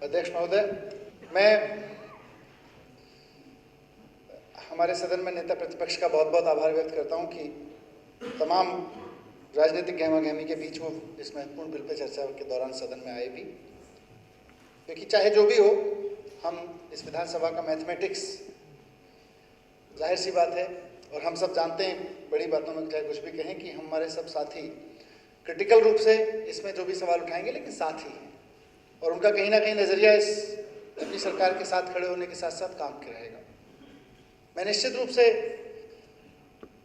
अध्यक्ष महोदय, मैं हमारे सदन में नेता प्रतिपक्ष का बहुत बहुत आभार व्यक्त करता हूं कि तमाम राजनीतिक गहमा-गहमी के बीच वो इस महत्वपूर्ण बिल पर चर्चा के दौरान सदन में आए भी, क्योंकि चाहे जो भी हो, हम इस विधानसभा का मैथमेटिक्स जाहिर सी बात है और हम सब जानते हैं, बड़ी बातों में चाहे कुछ भी कहें, कि हमारे सब साथी क्रिटिकल रूप से इसमें जो भी सवाल उठाएंगे, लेकिन साथी हैं और उनका कहीं ना कहीं नज़रिया इस अपनी सरकार के साथ खड़े होने के साथ साथ काम के रहेगा। मैं निश्चित रूप से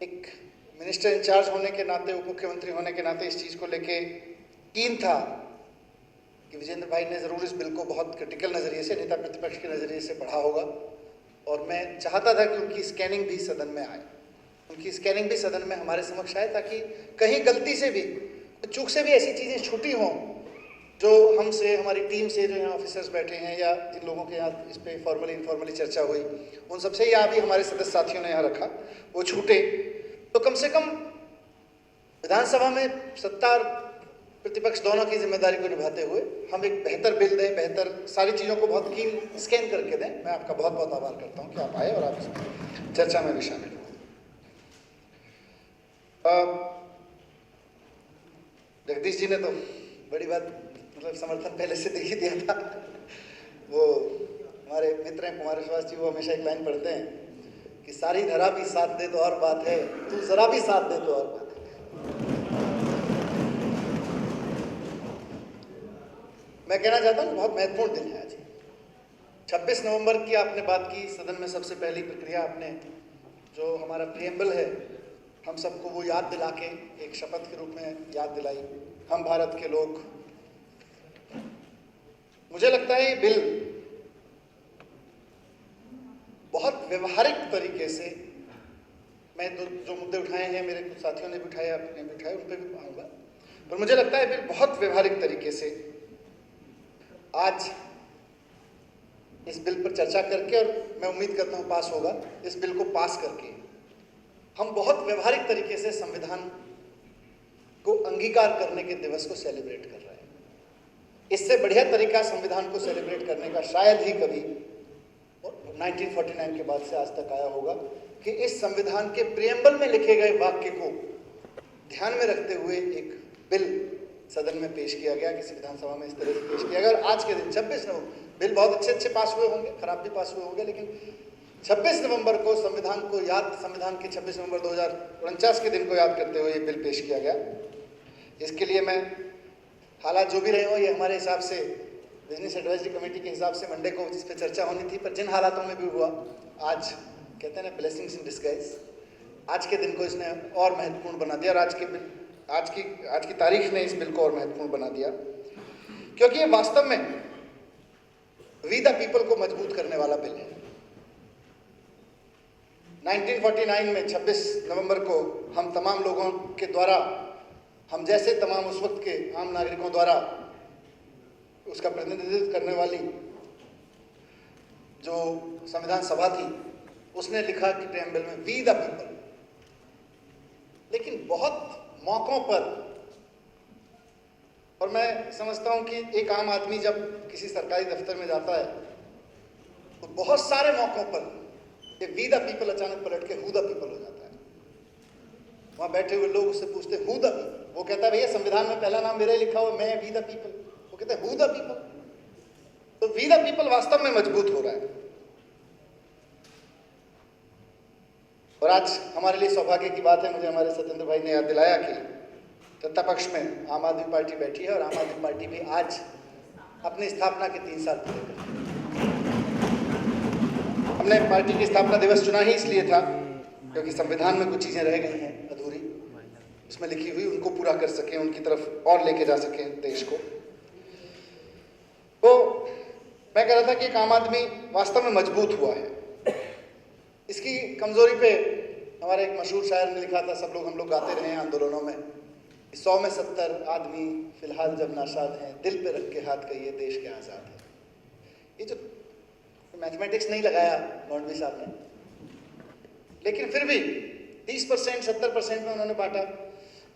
एक मिनिस्टर इंचार्ज होने के नाते, उप मुख्यमंत्री होने के नाते इस चीज़ को लेके कीन था कि विजेंद्र भाई ने ज़रूर इस बिल को बहुत क्रिटिकल नज़रिए से, नेता प्रतिपक्ष के नज़रिए से पढ़ा होगा और मैं चाहता था कि उनकी स्कैनिंग भी सदन में आए, उनकी स्कैनिंग भी सदन में हमारे समक्ष आए, ताकि कहीं गलती से भी, चूक से भी ऐसी चीज़ें छूटी हों जो हमसे, हमारी टीम से, जो यहाँ ऑफिसर्स बैठे हैं या जिन लोगों के यहाँ इस पर फॉर्मली इनफॉर्मली चर्चा हुई, उन सबसे यहाँ भी हमारे सदस्य साथियों ने यहाँ रखा, वो छूटे तो कम से कम विधानसभा में सत्ता और प्रतिपक्ष दोनों की जिम्मेदारी को निभाते हुए हम एक बेहतर बिल दें, बेहतर सारी चीज़ों को बहुत कीन स्कैन करके दें। मैं आपका बहुत बहुत आभार करता हूँ कि आप आए और आप इसमें चर्चा में भी शामिल हुए। जगदीश जी ने तो बड़ी बात, मतलब समर्थन पहले से दे ही दिया था। वो हमारे मित्र हैं कुमार विश्वास जी, वो हमेशा एक लाइन पढ़ते हैं कि सारी धरा भी साथ दे तो और बात है, तू जरा भी साथ दे तो और बात है। मैं कहना चाहता हूँ बहुत महत्वपूर्ण दिन है आज। 26 नवंबर की आपने बात की, सदन में सबसे पहली प्रक्रिया आपने जो हमारा प्रिएम्बल है, हम सबको वो याद दिला के एक शपथ के रूप में याद दिलाई, हम भारत के लोग। मुझे लगता है ये बिल बहुत व्यवहारिक तरीके से, मैं जो मुद्दे उठाए हैं, मेरे कुछ साथियों ने भी उठाए, आपने भी उठाए, उन पर भी आऊँगा, पर मुझे लगता है बिल बहुत व्यवहारिक तरीके से आज इस बिल पर चर्चा करके, और मैं उम्मीद करता हूँ पास होगा, इस बिल को पास करके हम बहुत व्यवहारिक तरीके से संविधान को अंगीकार करने के दिवस को सेलिब्रेट कर रहे हैं। इससे बढ़िया तरीका संविधान को सेलिब्रेट करने का शायद ही कभी 1949 के बाद से आज तक आया होगा कि इस संविधान के प्रिएम्बल में लिखे गए वाक्य को ध्यान में रखते हुए एक बिल सदन में पेश किया गया, किसी विधानसभा में इस तरह से पेश किया गया। और आज के दिन 26 नवंबर, बिल बहुत अच्छे पास हुए होंगे, खराब भी पास हुए होंगे, लेकिन 26 नवंबर को संविधान को याद, संविधान के 26 नवंबर 2049 के दिन को याद करते हुए ये बिल पेश किया गया। इसके लिए मैं, हालात जो भी रहे हो, ये हमारे हिसाब से बिजनेस एडवाइजरी कमेटी के हिसाब से मंडे को जिस पर चर्चा होनी थी, पर जिन हालातों में भी हुआ, आज कहते हैं ना ब्लेसिंग्स इन डिस्गाइज, आज के दिन को इसने और महत्वपूर्ण बना दिया और आज की तारीख ने इस बिल को और महत्वपूर्ण बना दिया, क्योंकि ये वास्तव में वी द पीपल को मजबूत करने वाला बिल है। 1949 में 26 नवंबर को हम तमाम लोगों के द्वारा, हम जैसे तमाम उस वक्त के आम नागरिकों द्वारा उसका प्रतिनिधित्व करने वाली जो संविधान सभा थी, उसने लिखा कि प्रिएम्बल में वी द पीपल। लेकिन बहुत मौकों पर, और मैं समझता हूं कि एक आम आदमी जब किसी सरकारी दफ्तर में जाता है तो बहुत सारे मौकों पर ये वी द पीपल अचानक पलट के हु द पीपल हो जाता है। वहां बैठे हुए लोग उससे पूछते हु द पीपल, वो कहता है भैया संविधान में पहला नाम मेरा ही लिखा हुआ, मैं वी द पीपल। वो कहते हैं हु द पीपल। तो वी द पीपल वास्तव में मजबूत हो रहा है। और आज हमारे लिए सौभाग्य की बात है, मुझे हमारे सत्येंद्र भाई ने याद दिलाया कि सत्ता पक्ष में आम आदमी पार्टी बैठी है और आम आदमी पार्टी भी आज अपनी स्थापना के 3 साल पूरे कर रही है। हमने पार्टी की स्थापना दिवस चुना ही इसलिए था क्योंकि संविधान में कुछ चीज़ें रह गई हैं अधूरी, उसमें लिखी हुई, उनको पूरा कर सकें, उनकी तरफ और लेके जा सकें देश को। तो मैं कह रहा था कि एक आम आदमी वास्तव में मजबूत हुआ है। इसकी कमजोरी पे हमारे एक मशहूर शायर ने लिखा था, सब लोग हम लोग गाते रहे हैं आंदोलनों में, 100 में 70 आदमी फिलहाल जब नाशाद हैं, दिल पे रख के हाथ कहिए देश के आज़ाद है। ये जो मैथमेटिक्स नहीं लगाया मौलवी साहब ने, लेकिन फिर भी 30% 70% में उन्होंने बांटा।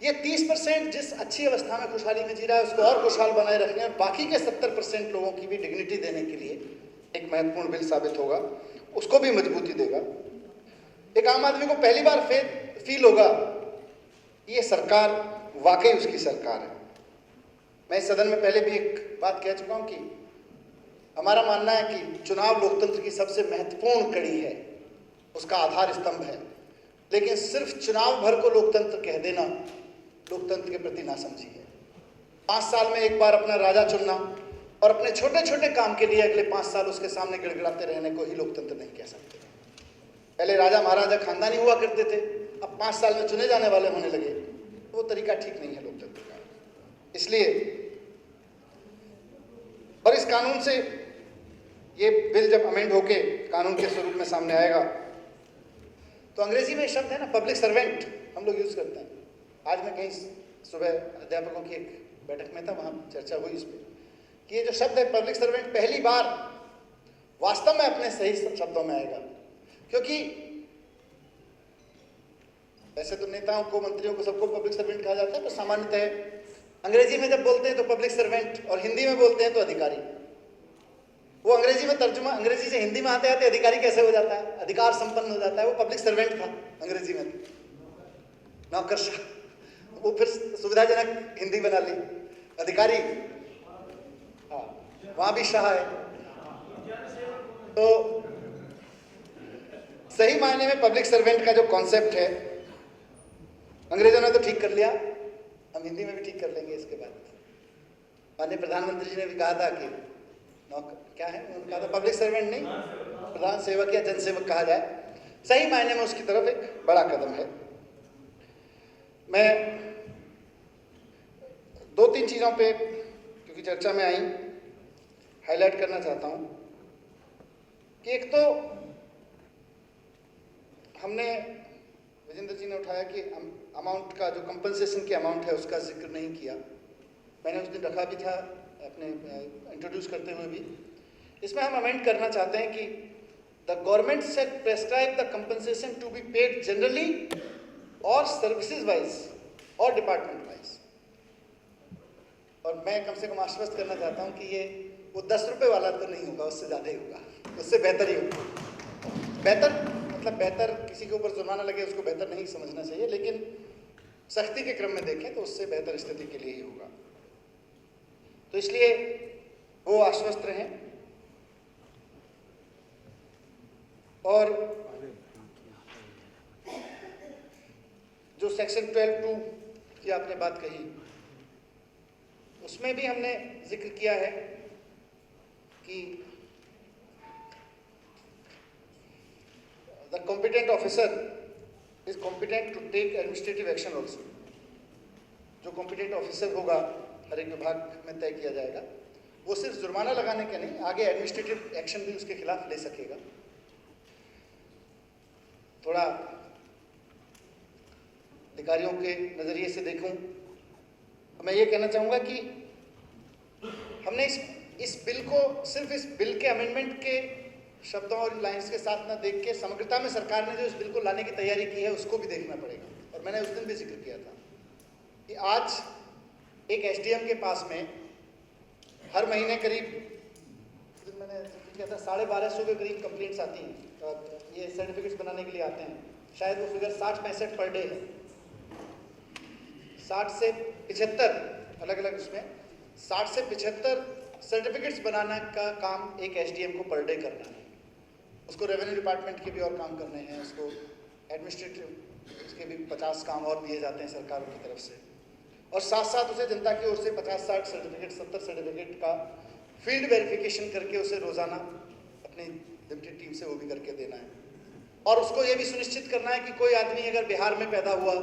ये 30% जिस अच्छी अवस्था में खुशहाली में जी रहा है उसको और खुशहाल बनाए रखने और बाकी के 70% लोगों की भी डिग्निटी देने के लिए एक महत्वपूर्ण बिल साबित होगा, उसको भी मजबूती देगा। एक आम आदमी को पहली बार फील होगा ये सरकार वाकई उसकी सरकार है। मैं इस सदन में पहले भी एक बात कह चुका हूं कि हमारा मानना है कि चुनाव लोकतंत्र की सबसे महत्वपूर्ण कड़ी है, उसका आधार स्तंभ है, लेकिन सिर्फ चुनाव भर को लोकतंत्र कह देना लोकतंत्र के प्रति नासमझी है। 5 साल में एक बार अपना राजा चुनना और अपने छोटे छोटे काम के लिए अगले 5 साल उसके सामने गिड़गिड़ाते रहने को ही लोकतंत्र नहीं कह सकते। पहले राजा महाराजा खानदानी हुआ करते थे, अब 5 साल में चुने जाने वाले होने लगे, वो तरीका ठीक नहीं है लोकतंत्र का। इसलिए और इस कानून से ये बिल जब अमेंड होके कानून के स्वरूप में सामने आएगा तो अंग्रेजी में शब्द है ना पब्लिक सर्वेंट, हम लोग यूज करते हैं। आज मैं कहीं सुबह अध्यापकों की एक बैठक में था, वहां चर्चा हुई इस पर कि ये जो शब्द है पब्लिक सर्वेंट पहली बार वास्तव में अपने सही शब्दों में आएगा। क्योंकि वैसे तो नेताओं को, मंत्रियों को, सबको पब्लिक सर्वेंट कहा जाता है, तो सामान्यतः अंग्रेजी में जब बोलते हैं तो पब्लिक सर्वेंट और हिंदी में बोलते हैं तो अधिकारी। वो अंग्रेजी में तर्जुमा, अंग्रेजी से हिंदी में आते आते अधिकारी कैसे हो जाता है, अधिकार संपन्न हो जाता है। वो पब्लिक सर्वेंट था अंग्रेजी में, नौकरशाह, वो फिर सुविधाजनक हिंदी बना ली अधिकारी। हाँ, वहां भी शाह है। तो सही मायने में पब्लिक सर्वेंट का जो कॉन्सेप्ट है अंग्रेजों ने तो ठीक कर लिया, हम हिंदी में भी ठीक कर लेंगे इसके बाद। माननीय प्रधानमंत्री जी ने भी कहा था कि क्या है, उन्होंने कहा था पब्लिक सर्वेंट नहीं, प्रधान सेवक या जनसेवक कहा जाए। सही मायने में उसकी तरफ एक बड़ा कदम है। मैं 2-3 चीजों पे क्योंकि चर्चा में आई हाईलाइट करना चाहता हूं कि एक तो हमने, विजेंद्र जी ने उठाया कि अमाउंट का जो कंपनसेशन की अमाउंट है उसका जिक्र नहीं किया। मैंने उस दिन रखा भी था अपने इंट्रोड्यूस करते हुए भी। इसमें हम अमेंड करना चाहते हैं कि the government set prescribe the compensation to be paid generally और सर्विसेज वाइज और डिपार्टमेंट वाइज। और मैं कम से कम आश्वस्त करना चाहता हूं कि ये वो 10 रुपये वाला तो नहीं होगा, उससे ज़्यादा ही होगा, उससे बेहतर ही होगा। बेहतर मतलब बेहतर, किसी के ऊपर जुर्माना लगे उसको बेहतर नहीं समझना चाहिए, लेकिन सख्ती के क्रम में देखें तो उससे बेहतर स्थिति के लिए ही होगा। तो इसलिए वो आश्वस्त रहें। और जो सेक्शन 12(2) की आपने बात कही, उसमें भी हमने जिक्र किया है कि the competent officer is competent to take administrative action also. जो कॉम्पिटेंट ऑफिसर होगा हर एक विभाग में तय किया जाएगा, वो सिर्फ जुर्माना लगाने का नहीं, आगे एडमिनिस्ट्रेटिव एक्शन भी उसके खिलाफ ले सकेगा। थोड़ा अधिकारियों के नजरिए से देखूं तो मैं ये कहना चाहूंगा कि हमने इस बिल को सिर्फ इस बिल के अमेंडमेंट के शब्दों और लाइंस के साथ ना देख के समग्रता में सरकार ने जो इस बिल को लाने की तैयारी की है उसको भी देखना पड़ेगा। और मैंने उस दिन भी जिक्र किया था कि आज एक एसडीएम के पास में हर महीने करीब, मैंने किया था, 1250 के करीब कंप्लेंट्स आती हैं। ये सर्टिफिकेट्स बनाने के लिए आते हैं, शायद वो फिगर 60-65 पर डे है। 60 से 75 अलग अलग उसमें 60 से 75 सर्टिफिकेट्स बनाने का काम एक एसडीएम को पर डे करना है। उसको रेवेन्यू डिपार्टमेंट के भी और काम करने हैं, उसको एडमिनिस्ट्रेटिव उसके भी 50 काम और दिए जाते हैं सरकारों की तरफ से, और साथ साथ उसे जनता की ओर से 50-60 सर्टिफिकेट, 70 सर्टिफिकेट का फील्ड वेरिफिकेशन करके उसे रोजाना अपनी लिमिटेड टीम से वो भी करके देना है। और उसको ये भी सुनिश्चित करना है कि कोई आदमी अगर बिहार में पैदा हुआ,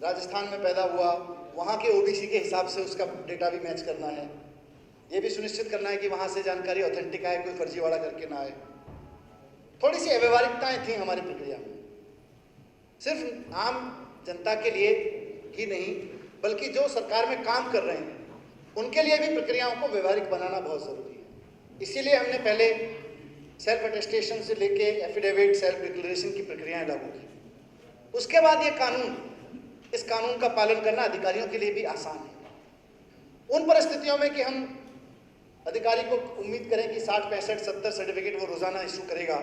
राजस्थान में पैदा हुआ, वहाँ के ओबीसी के हिसाब से उसका डेटा भी मैच करना है। ये भी सुनिश्चित करना है कि वहाँ से जानकारी ऑथेंटिक आए, कोई फर्जीवाड़ा करके ना आए। थोड़ी सी अव्यवहारिकताएं थी हमारी प्रक्रिया में, सिर्फ आम जनता के लिए ही नहीं बल्कि जो सरकार में काम कर रहे हैं उनके लिए भी प्रक्रियाओं को व्यवहारिक बनाना बहुत ज़रूरी है। इसीलिए हमने पहले सेल्फ अटेस्टेशन से लेके एफिडेविट, सेल्फ डिक्लेरेशन की प्रक्रियाएं लागू की। उसके बाद ये कानून इस कानून का पालन करना अधिकारियों के लिए भी आसान है। उन परिस्थितियों में कि हम अधिकारी को उम्मीद करें कि 60, 65, 70 सर्टिफिकेट वो रोजाना इशू करेगा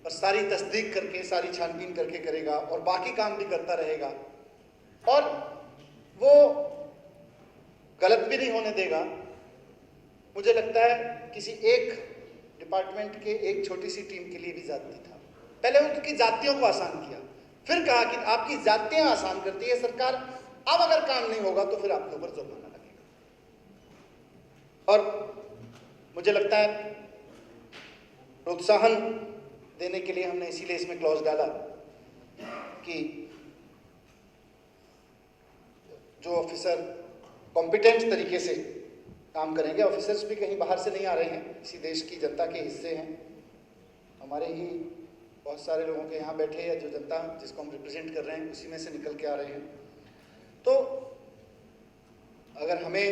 और सारी तस्दीक करके, सारी छानबीन करके करेगा और बाकी काम भी करता रहेगा और वो गलत भी नहीं होने देगा, मुझे लगता है किसी एक डिपार्टमेंट के एक छोटी सी टीम के लिए भी जाती था। पहले उनकी जातियों को आसान किया, फिर कहा कि आपकी जातियां आसान करती है सरकार, अब अगर काम नहीं होगा तो फिर आपके ऊपर जुर्माना लगेगा। और मुझे लगता है प्रोत्साहन देने के लिए हमने इसीलिए इसमें क्लॉज डाला कि जो ऑफिसर कॉम्पिटेंट तरीके से काम करेंगे, ऑफिसर्स भी कहीं बाहर से नहीं आ रहे हैं, इसी देश की जनता के हिस्से हैं, हमारे ही बहुत सारे लोगों के यहाँ बैठे या जो जनता जिसको हम रिप्रेजेंट कर रहे हैं उसी में से निकल के आ रहे हैं। तो अगर हमें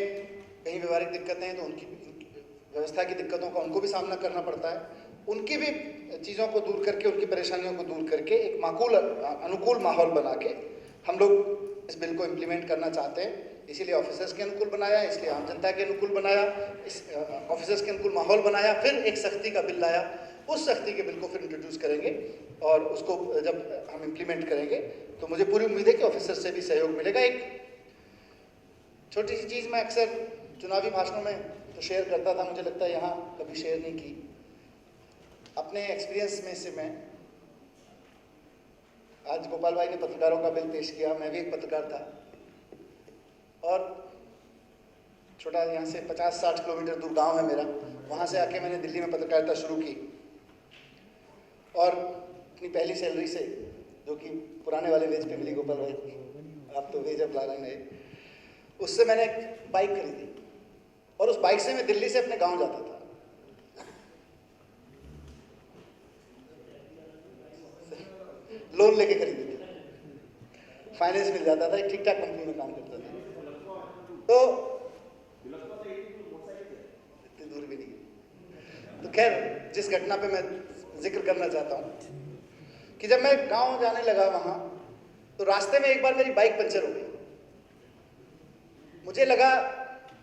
कहीं व्यवहारिक दिक्कतें हैं तो उनकी व्यवस्था की दिक्कतों का उनको भी सामना करना पड़ता है, उनकी भी चीज़ों को दूर करके, उनकी परेशानियों को दूर करके एक माकूल अनुकूल माहौल बना के हम लोग इस बिल को इम्प्लीमेंट करना चाहते हैं। इसीलिए ऑफिसर्स के अनुकूल बनाया, इसलिए आम जनता के अनुकूल बनाया, इस ऑफिसर्स के अनुकूल माहौल बनाया, फिर एक सख्ती का बिल लाया। उस सख्ती के बिल को फिर इंट्रोड्यूस करेंगे और उसको जब हम इम्प्लीमेंट करेंगे तो मुझे पूरी उम्मीद है कि ऑफिसर से भी सहयोग मिलेगा। एक छोटी सी चीज़ मैं अक्सर चुनावी भाषणों में तो शेयर करता था, मुझे लगता है यहाँ कभी शेयर नहीं की। अपने एक्सपीरियंस में से मैं, आज गोपाल भाई ने पत्रकारों का बिल पेश किया, मैं भी एक पत्रकार था और छोटा यहाँ से 50-60 किलोमीटर दूर गांव है मेरा, वहाँ से आके मैंने दिल्ली में पत्रकारिता शुरू की और अपनी पहली सैलरी से, जो कि पुराने वाले वेज पे मिली गोपाल भाई, आप तो वेज अब ला रहे हैं, उससे मैंने एक बाइक खरीदी और उस बाइक से मैं दिल्ली से अपने गांव जाता था। लोन लेके खरीदी थी, फाइनेंस मिल जाता था, एक ठीक ठाक कंपनी में काम करता था, तो इतनी दूर भी नहीं। तो खैर, जिस घटना पे मैं जिक्र करना चाहता हूँ कि जब मैं गांव जाने लगा वहाँ, तो रास्ते में एक बार मेरी बाइक पंचर हो गई। मुझे लगा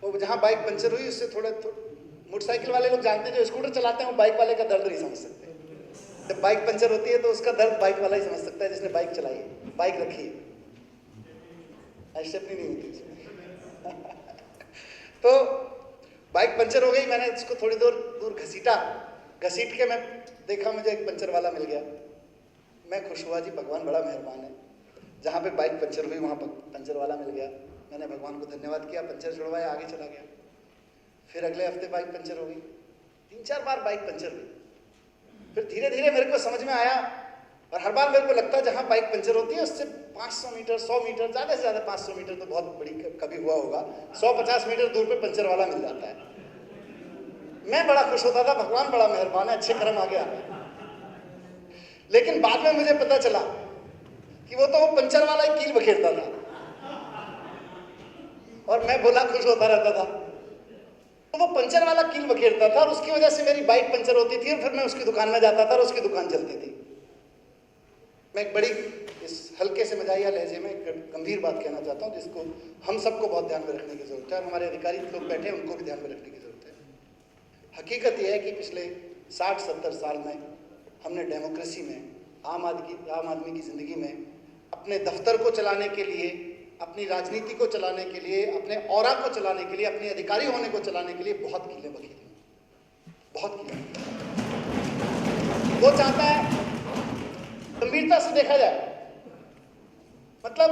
वो जहाँ बाइक पंचर हुई उससे थोड़ा मोटरसाइकिल वाले लोग जानते हैं, जो स्कूटर चलाते हैं वो बाइक वाले का दर्द नहीं समझ सकते। जब बाइक पंचर होती है तो उसका दर्द बाइक वाला ही समझ सकता है जिसने बाइक चलाई है, बाइक रखी है, स्टेपनी नहीं होती उसमें। तो बाइक पंचर हो गई, मैंने उसको थोड़ी दूर घसीट के मैं देखा, मुझे एक पंचर वाला मिल गया। मैं खुश हुआ, जी भगवान बड़ा मेहरबान है, जहाँ पे बाइक पंचर हुई वहाँ पंचर वाला मिल गया। मैंने भगवान को धन्यवाद किया, पंचर छुड़वाया, आगे चला गया। फिर अगले हफ्ते बाइक पंचर हो गई, 3-4 बार बाइक पंचर हुई। फिर धीरे धीरे मेरे को समझ में आया और हर बार मेरे को लगता है जहाँ बाइक पंचर होती है उससे 500 मीटर, 100 मीटर, ज़्यादा से ज़्यादा 500 मीटर तो बहुत बड़ी कभी हुआ होगा, 150 मीटर दूर पे पंचर वाला मिल जाता है। मैं बड़ा खुश होता था, भगवान बड़ा मेहरबान है, अच्छे कर्म आ गया। लेकिन बाद में मुझे पता चला कि वो तो वो पंचर वाला ही कील बखेरता था और मैं भोला खुश होता रहता था। तो वो पंचर वाला कील बखेरता था और उसकी वजह से मेरी बाइक पंचर होती थी और फिर मैं उसकी दुकान में जाता था और उसकी दुकान चलती थी। मैं एक बड़ी इस हल्के से मजाहिया लहजे में एक गंभीर बात कहना चाहता हूँ जिसको हम सबको बहुत ध्यान में रखने की जरूरत है और हमारे अधिकारी लोग बैठे हैं उनको भी ध्यान में रखने की जरूरत है। हकीकत यह है कि पिछले 60-70 साल में हमने डेमोक्रेसी में, आम आदमी की ज़िंदगी में अपने दफ्तर को चलाने के लिए, अपनी राजनीति को चलाने के लिए, अपने औरा को चलाने के लिए, अपने अधिकारी होने को चलाने के लिए बहुत कीलें बखेरी, बहुत कीलें। वो चाहता है गंभीरता से देखा जाए, मतलब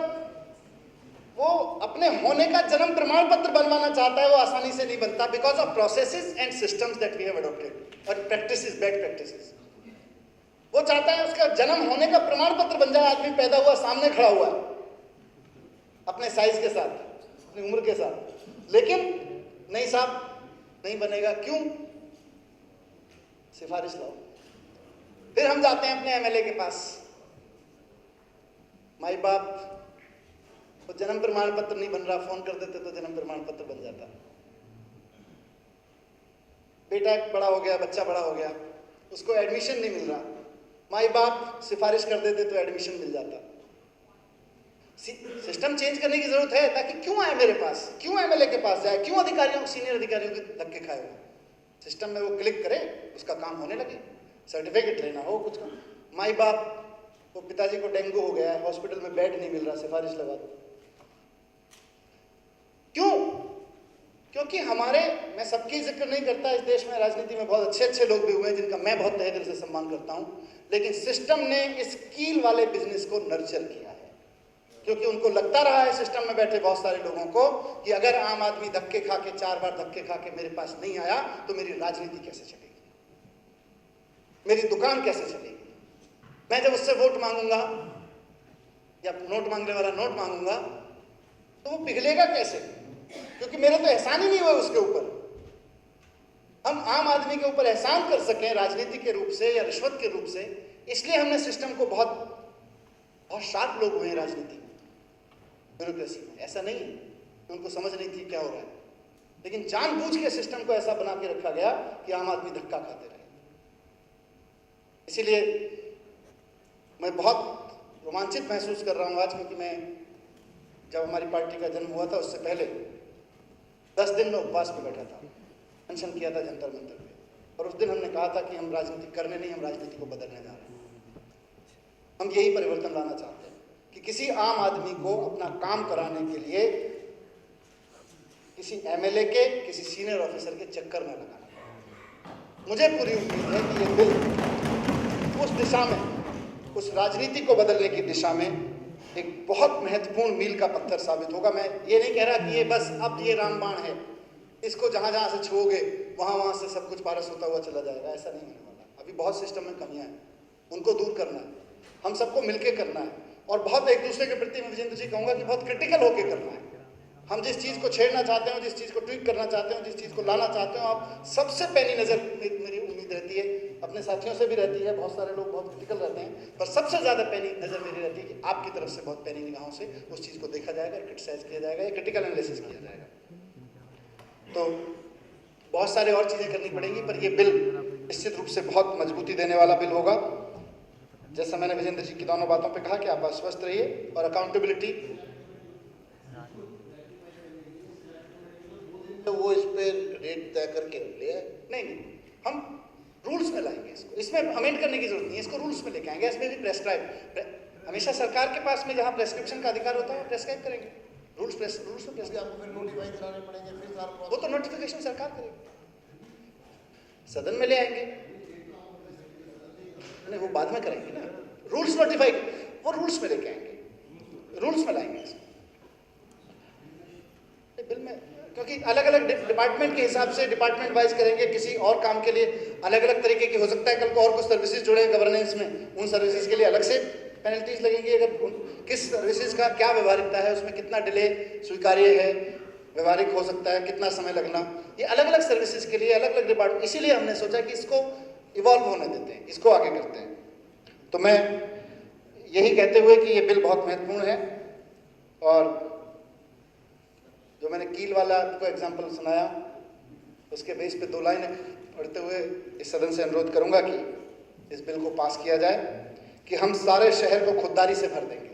वो अपने होने का जन्म प्रमाण पत्र बनवाना चाहता है, वो आसानी से नहीं बनता because of processes and systems that we have adopted और प्रैक्टिसेस, बैड प्रैक्टिसेस। वो चाहता है उसका जन्म होने का प्रमाण पत्र बन जाए, आदमी पैदा हुआ सामने खड़ा हुआ है अपने साइज के साथ, अपनी उम्र के साथ, लेकिन नहीं साहब, नहीं बनेगा। क्यों? सिफारिश लाओ। फिर हम जाते हैं अपने एमएलए के पास, माई बाप वो जन्म प्रमाण पत्र नहीं बन रहा, फोन कर देते तो जन्म प्रमाण पत्र बन जाता। बेटा बड़ा हो गया, बच्चा बड़ा हो गया, उसको एडमिशन नहीं मिल रहा, माई बाप सिफारिश कर देते तो एडमिशन मिल जाता। सिस्टम चेंज करने की जरूरत है, ताकि क्यों आए मेरे पास, क्यों एमएलए के पास जाए, क्यों अधिकारियों, सीनियर अधिकारियों के धक्के खाए हुए। सिस्टम में वो क्लिक करे, उसका काम होने लगे, सर्टिफिकेट लेना हो कुछ का। माई बाप वो पिताजी को डेंगू हो गया है, हॉस्पिटल में बेड नहीं मिल रहा, सिफारिश लगा दो। क्यों? क्योंकि हमारे, मैं सबकी जिक्र नहीं करता, इस देश में राजनीति में बहुत अच्छे अच्छे लोग भी हुए हैं जिनका मैं बहुत तहे दिल से सम्मान करता हूं, लेकिन सिस्टम ने इस कील वाले बिजनेस को नर्चर किया है, क्योंकि उनको लगता रहा है सिस्टम में बैठे बहुत सारे लोगों को कि अगर आम आदमी धक्के खा के 4 बार धक्के खा के मेरे पास नहीं आया तो मेरी राजनीति कैसे चलेगी, मेरी दुकान कैसे चलेगी। मैं जब उससे वोट मांगूंगा या नोट मांगने वाला नोट मांगूंगा तो वो पिघलेगा कैसे, क्योंकि मेरे तो एहसान ही नहीं हुआ उसके ऊपर। हम आम आदमी के ऊपर एहसान कर सकें राजनीति के रूप से या रिश्वत के रूप से, इसलिए हमने सिस्टम को बहुत शार्प लोग हुए हैं राजनीति में, ब्यूरोक्रेसी में। ऐसा नहीं है कि उनको समझ नहीं थी क्या हो रहा है, लेकिन जानबूझ के सिस्टम को ऐसा बना के रखा गया कि आम आदमी धक्का खाते रहे। इसीलिए मैं बहुत रोमांचित महसूस कर रहा हूँ आज, क्योंकि मैं जब हमारी पार्टी का जन्म हुआ था उससे पहले 10 दिन में उपवास में बैठा था, अनशन किया था जंतर मंतर पे, और उस दिन हमने कहा था कि हम राजनीति करने नहीं, हम राजनीति को बदलने जा रहे हैं। हम यही परिवर्तन लाना चाहते हैं कि किसी आम आदमी को अपना काम कराने के लिए किसी एमएलए के, किसी सीनियर ऑफिसर के चक्कर में लगाना। मुझे पूरी उम्मीद है कि ये बिल उस दिशा में, उस राजनीति को बदलने की दिशा में एक बहुत महत्वपूर्ण मील का पत्थर साबित होगा। मैं ये नहीं कह रहा कि ये बस अब ये रामबाण है, इसको जहां जहां से छुओगे वहां से सब कुछ पारस होता हुआ चला जाएगा, ऐसा नहीं होने वाला। अभी बहुत सिस्टम में कमियां हैं, उनको दूर करना है, हम सबको मिलकर करना है, और बहुत एक दूसरे के प्रति मैं विजेंद्र जी कहूंगा कि बहुत क्रिटिकल होकर करना है। हम जिस चीज़ को छेड़ना चाहते हो, जिस चीज़ को ट्वीट करना चाहते हो, जिस चीज़ को लाना चाहते हो, आप सबसे पैनी नज़र मेरी उम्मीद रहती है, अपने साथियों से भी रहती है, बहुत सारे लोग बहुत क्रिटिकल रहते हैं, पर सबसे ज़्यादा पैनी नज़र मेरी रहती है कि आपकी तरफ से बहुत पैनी निगाहों से उस चीज़ को देखा जाएगा, क्रिटिसाइज किया जाएगा, या क्रिटिकल एनालिसिस किया जाएगा। तो बहुत सारे और चीज़ें करनी पड़ेंगी, पर यह बिल निश्चित रूप से बहुत मजबूती देने वाला बिल होगा। जैसा मैंने विजेंद्र जी की दोनों बातों पे कहा कि आप आश्वस्त रहिए, और अकाउंटेबिलिटी तो वो इस पे रेट तय करके ले आए। नहीं, हम रूल्स में लाएंगे इसको, इसमें अमेंड करने की जरूरत नहीं है, इसको रूल्स में लेके आएंगे। इसमें भी प्रेस्क्राइब, हमेशा सरकार के पास में जहाँ प्रेस्क्रिप्शन का अधिकार होता है प्रेस्क्राइब करेंगे, रूल्स में इसलिए आपको फिर नोटिफाई कराने पड़ेंगे, फिर सारा वो तो नोटिफिकेशन सरकार करेगी, सदन में ले आएंगे, नहीं वो बाद में करेंगे ना। रूल्स नोटिफाई, वो रूल्स में लेके आएंगे, रूल्स में लाएंगे इसको बिल में, क्योंकि अलग अलग डिपार्टमेंट के हिसाब से डिपार्टमेंट वाइज करेंगे। किसी और काम के लिए अलग अलग तरीके की हो सकता है, कल को और कुछ सर्विसेज जुड़े हैं गवर्नेंस में, उन सर्विसेज के लिए अलग से पेनल्टीज लगेंगी। अगर किस सर्विसेज का क्या व्यवहारिकता है, उसमें कितना डिले स्वीकार्य है, व्यवहारिक हो सकता है, कितना समय लगना, ये अलग अलग सर्विसेज के लिए अलग अलग डिपार्टमेंट। इसीलिए हमने सोचा कि इसको इवॉल्व होने देते हैं, इसको आगे करते हैं। तो मैं यही कहते हुए कि ये बिल बहुत महत्वपूर्ण है, और जो मैंने कील वाला आपको एग्जाम्पल सुनाया उसके बेस पे 2 लाइनें पढ़ते हुए इस सदन से अनुरोध करूंगा कि इस बिल को पास किया जाए कि हम सारे शहर को खुददारी से भर देंगे,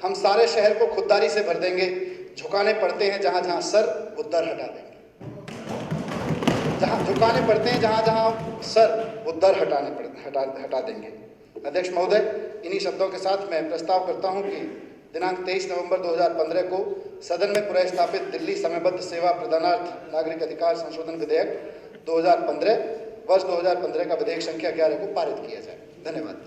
हम सारे शहर को खुददारी से भर देंगे। झुकाने पड़ते हैं जहां जहां सर, वो दर हटा देंगे। जहां झुकाने पड़ते हैं जहां जहां सर, वो दर हटा देंगे। अध्यक्ष महोदय, इन्हीं शब्दों के साथ मैं प्रस्ताव करता हूं कि दिनांक 23 नवंबर 2015 को सदन में पुनः स्थापित दिल्ली समयबद्ध सेवा प्रदानार्थ नागरिक अधिकार संशोधन विधेयक 2015 वर्ष 2015 का विधेयक संख्या 11 को पारित किया जाए। धन्यवाद।